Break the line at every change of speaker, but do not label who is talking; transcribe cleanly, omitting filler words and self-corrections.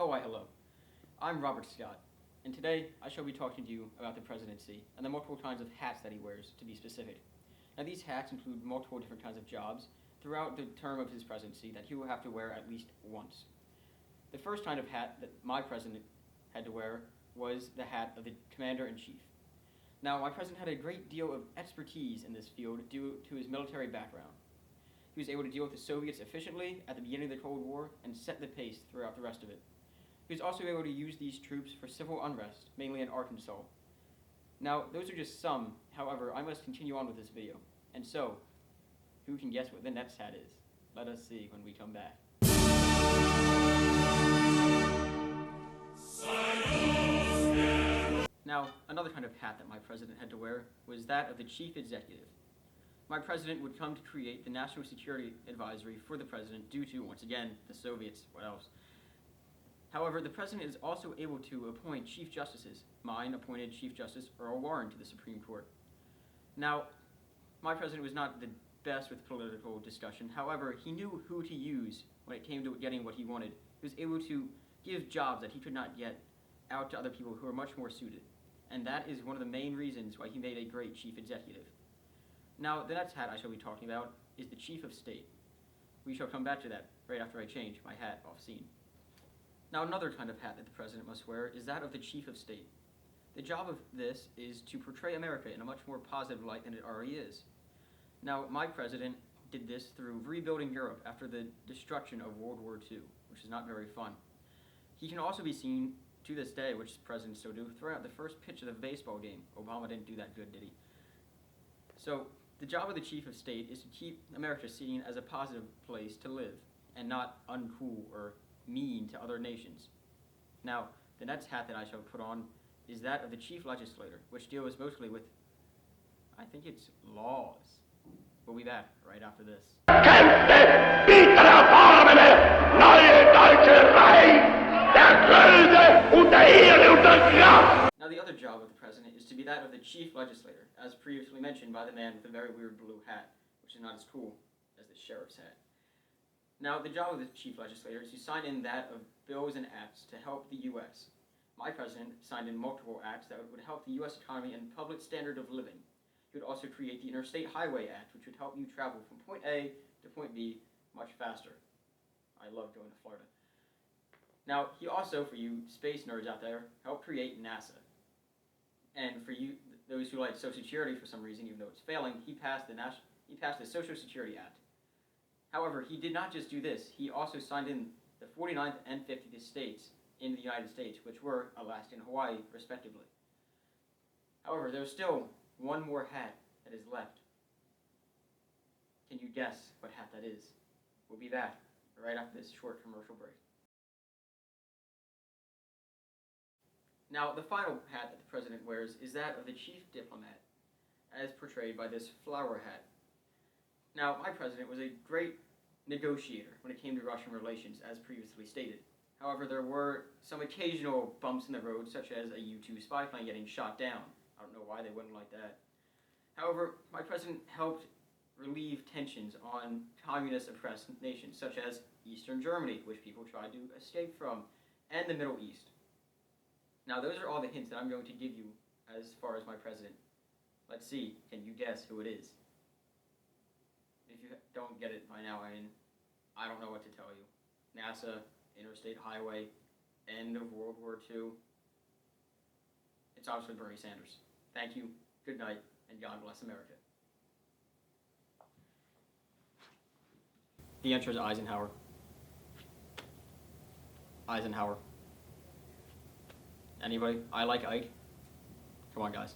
Oh, why hello. I'm Robert Scott, and today I shall be talking to you about the presidency and the multiple kinds of hats that he wears, to be specific. Now, these hats include multiple different kinds of jobs throughout the term of his presidency that he will have to wear at least once. The first kind of hat that my president had to wear was the hat of the commander-in-chief. Now, my president had a great deal of expertise in this field due to his military background. He was able to deal with the Soviets efficiently at the beginning of the Cold War and set the pace throughout the rest of it. He was also able to use these troops for civil unrest, mainly in Arkansas. Now, those are just some. However, I must continue on with this video. And so, who can guess what the next hat is? Let us see when we come back. Now, another kind of hat that my president had to wear was that of the chief executive. My president would come to create the National Security Advisory for the president due to, once again, the Soviets. What else? However, the president is also able to appoint chief justices. Mine appointed Chief Justice Earl Warren to the Supreme Court. Now, my president was not the best with political discussion. However, he knew who to use when it came to getting what he wanted. He was able to give jobs that he could not get out to other people who are much more suited. And that is one of the main reasons why he made a great chief executive. Now, the next hat I shall be talking about is the Chief of State. We shall come back to that right after I change my hat off scene. Now, another kind of hat that the president must wear is that of the Chief of State. The job of this is to portray America in a much more positive light than it already is. Now, my president did this through rebuilding Europe after the destruction of World War II, which is not very fun. He can also be seen to this day, which presidents still do, throw out the first pitch of the baseball game. Obama didn't do that good, did he? So, the job of the Chief of State is to keep America seen as a positive place to live, and not uncool or mean to other nations. Now, the next hat that I shall put on is that of the Chief Legislator, which deals mostly with, I think it's laws. We'll be back right after this.
Kämpfe bitte erfahrene neue deutsche Reich der Größe und der Ehre und der Kraft.
Now, the other job of the president is to be that of the Chief Legislator, as previously mentioned by the man with the very weird blue hat, which is not as cool as the sheriff's hat. Now, the job of the Chief Legislator is to sign in that of bills and acts to help the U.S. My president signed in multiple acts that would help the U.S. economy and public standard of living. He would also create the Interstate Highway Act, which would help you travel from point A to point B much faster. I love going to Florida. Now, he also, for you space nerds out there, helped create NASA. And for you, those who like Social Security for some reason, even though it's failing, he passed the Social Security Act. However, he did not just do this. He also signed in the 49th and 50th states in the United States, which were Alaska and Hawaii, respectively. However, there's still one more hat that is left. Can you guess what hat that is? We'll be back right after this short commercial break. Now, the final hat that the president wears is that of the chief diplomat, as portrayed by this flower hat. Now, my president was a great negotiator when it came to Russian relations, as previously stated. However, there were some occasional bumps in the road, such as a U-2 spy plane getting shot down. I don't know why they wouldn't like that. However, my president helped relieve tensions on communist-oppressed nations, such as Eastern Germany, which people tried to escape from, and the Middle East. Now, those are all the hints that I'm going to give you as far as my president. Let's see, can you guess who it is? If you don't get it by now, I don't know what to tell you. NASA, Interstate Highway, end of World War II. It's obviously Bernie Sanders. Thank you, good night, and God bless America. The answer is Eisenhower. Eisenhower. Anybody? I like Ike. Come on, guys.